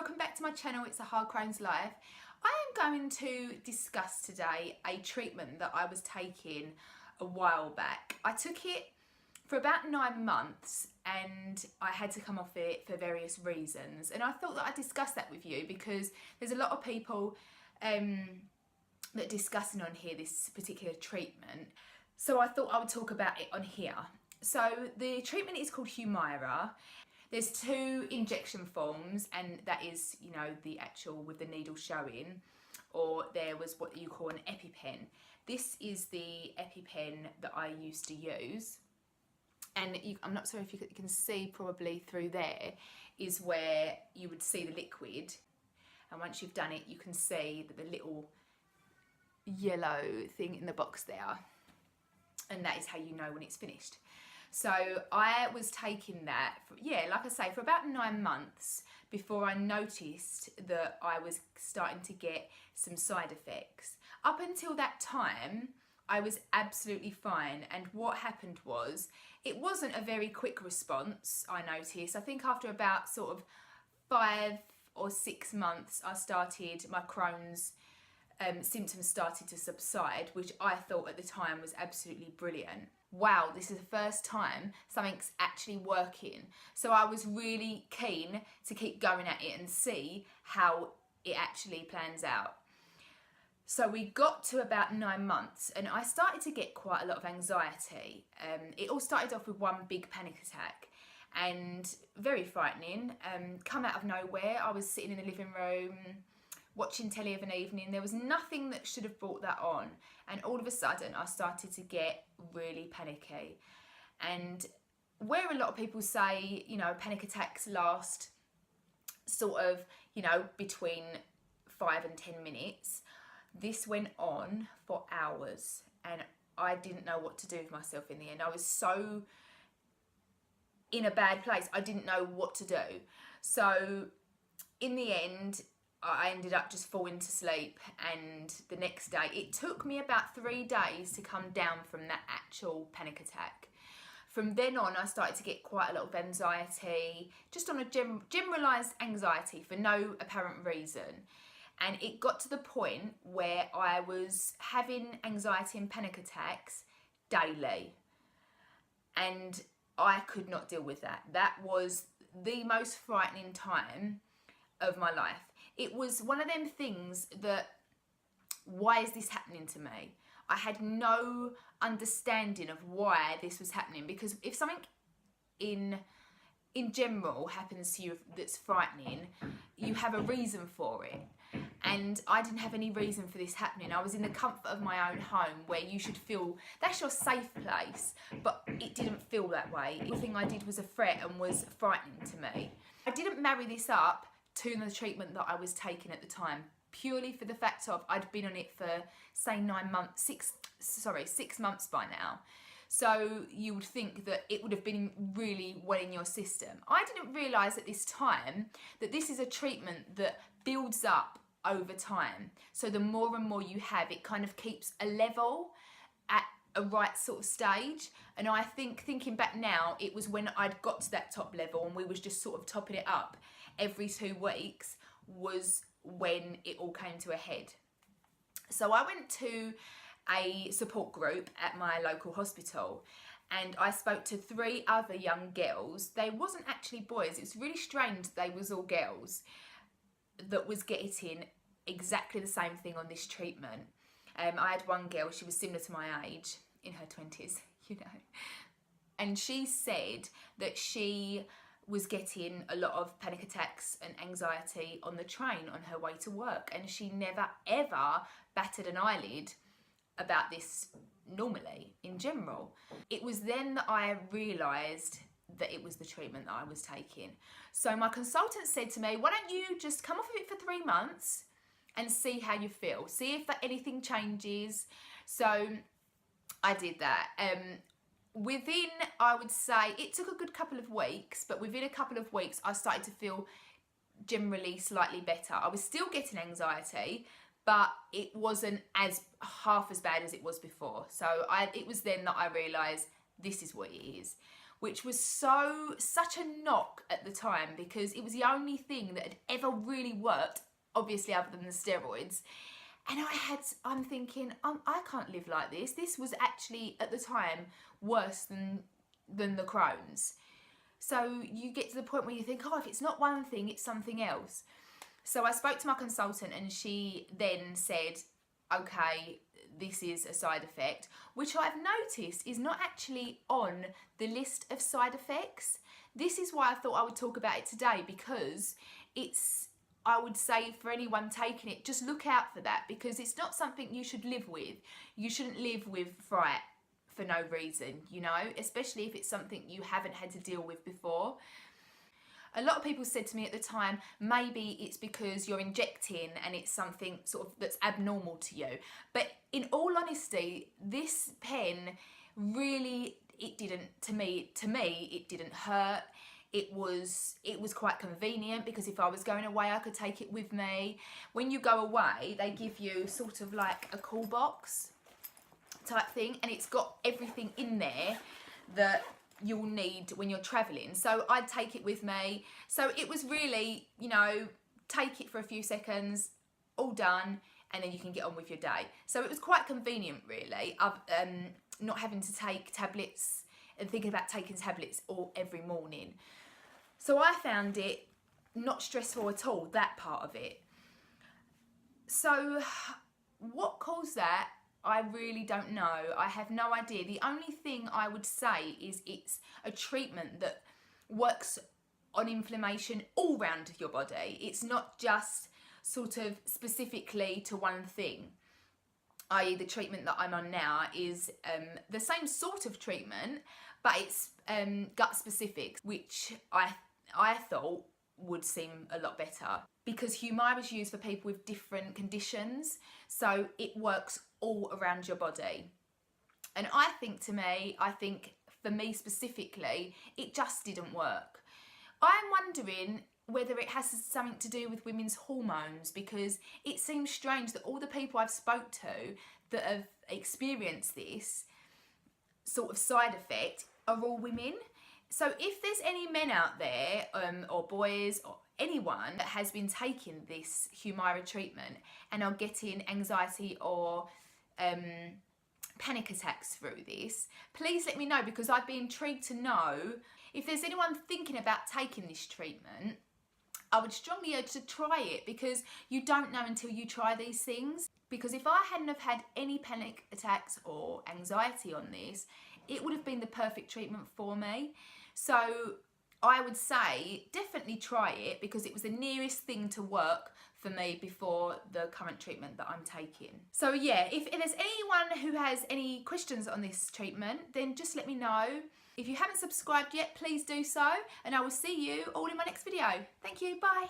welcome back to my channel. It's a Hard Crohn's Life. I am going to discuss today a treatment that I was taking a while back. I took it for about 9 months and I had to come off it for various reasons, and I thought that I'd discuss that with you because there's a lot of people that are discussing on here this particular treatment, so I thought I would talk about it on here. So the treatment is called Humira. There's 2 injection forms, and that is, you know, the actual with the needle showing, or there was what you call an EpiPen. This is the EpiPen that I used to use, and I'm not sure if you can see probably through there is where you would see the liquid, and once you've done it you can see that the little yellow thing in the box there, and that is how you know when it's finished. So I was taking that, like I say, for about 9 months before I noticed that I was starting to get some side effects. Up until that time, I was absolutely fine, and what happened was, it wasn't a very quick response, I noticed. I think after about sort of 5 or 6 months, my Crohn's symptoms started to subside, which I thought at the time was absolutely brilliant. Wow, this is the first time something's actually working. So I was really keen to keep going at it and see how it actually plans out. So we got to about 9 months and I started to get quite a lot of anxiety. It all started off with one big panic attack and very frightening. Come out of nowhere, I was sitting in the living room watching telly of an evening. There was nothing that should have brought that on, and all of a sudden I started to get really panicky. And where a lot of people say, you know, panic attacks last sort of, you know, between 5 and 10 minutes, this went on for hours and I didn't know what to do with myself in the end. I was so in a bad place, I didn't know what to do. So in the end, I ended up just falling to sleep, and the next day, it took me about 3 days to come down from that actual panic attack. From then on, I started to get quite a lot of anxiety, just on a generalised anxiety for no apparent reason. And it got to the point where I was having anxiety and panic attacks daily. And I could not deal with that. That was the most frightening time of my life. It was one of them things that, why is this happening to me? I had no understanding of why this was happening, because if something in general happens to you that's frightening, you have a reason for it. And I didn't have any reason for this happening. I was in the comfort of my own home, where you should feel that's your safe place, but it didn't feel that way. Everything I did was a threat and was frightening to me. I didn't marry this up to the treatment that I was taking at the time, purely for the fact of I'd been on it for, say, 6 months by now. So you would think that it would have been really well in your system. I didn't realise at this time that this is a treatment that builds up over time. So the more and more you have, it kind of keeps a level at a right sort of stage. And I think, thinking back now, it was when I'd got to that top level and we was just sort of topping it up every 2 weeks was when it all came to a head. So I went to a support group at my local hospital, and I spoke to 3 other young girls. They wasn't actually boys. It was really strange. They was all girls that was getting exactly the same thing on this treatment. I had one girl, she was similar to my age, in her 20s, you know, and she said that she was getting a lot of panic attacks and anxiety on the train on her way to work, and she never ever batted an eyelid about this normally in general. It was then that I realised that it was the treatment that I was taking. So my consultant said to me, why don't you just come off of it for 3 months and see how you feel, see if anything changes. So I did that. Within, I would say, it took a good couple of weeks, but within a couple of weeks I started to feel generally slightly better. I was still getting anxiety, but it wasn't half as bad as it was before. So it was then that I realised this is what it is. which was such a knock at the time because it was the only thing that had ever really worked, obviously other than the steroids. And I'm thinking, I can't live like this. This was actually, at the time, worse than the Crohn's. So you get to the point where you think, oh, if it's not one thing, it's something else. So I spoke to my consultant and she then said, okay, this is a side effect, which I've noticed is not actually on the list of side effects. This is why I thought I would talk about it today, because I would say for anyone taking it, just look out for that, because it's not something you should live with. You shouldn't live with fright for no reason, you know, especially if it's something you haven't had to deal with before. A lot of people said to me at the time, maybe it's because you're injecting and it's something sort of that's abnormal to you. But in all honesty, this pen really, it didn't, to me, it didn't hurt. It was quite convenient because if I was going away, I could take it with me. When you go away, they give you sort of like a cool box type thing, and it's got everything in there that you'll need when you're traveling. So I'd take it with me. So it was really, you know, take it for a few seconds, all done, and then you can get on with your day. So it was quite convenient, really, not having to take tablets and thinking about taking tablets every morning. So I found it not stressful at all, that part of it. So what caused that, I really don't know. I have no idea. The only thing I would say is it's a treatment that works on inflammation all round your body. It's not just sort of specifically to one thing, i.e. the treatment that I'm on now is the same sort of treatment, but it's gut specific, which I thought would seem a lot better, because Humira is used for people with different conditions, so it works all around your body. And I think for me specifically, it just didn't work. I'm wondering whether it has something to do with women's hormones, because it seems strange that all the people I've spoke to that have experienced this sort of side effect are all women. So if there's any men out there, or boys, or anyone that has been taking this Humira treatment and are getting anxiety or panic attacks through this, please let me know, because I'd be intrigued to know if there's anyone thinking about taking this treatment. I would strongly urge to try it, because you don't know until you try these things. Because if I hadn't have had any panic attacks or anxiety on this, it would have been the perfect treatment for me. So I would say definitely try it, because it was the nearest thing to work for me before the current treatment that I'm taking. So yeah, if there's anyone who has any questions on this treatment, then just let me know. If you haven't subscribed yet, please do so, and I will see you all in my next video. Thank you, bye.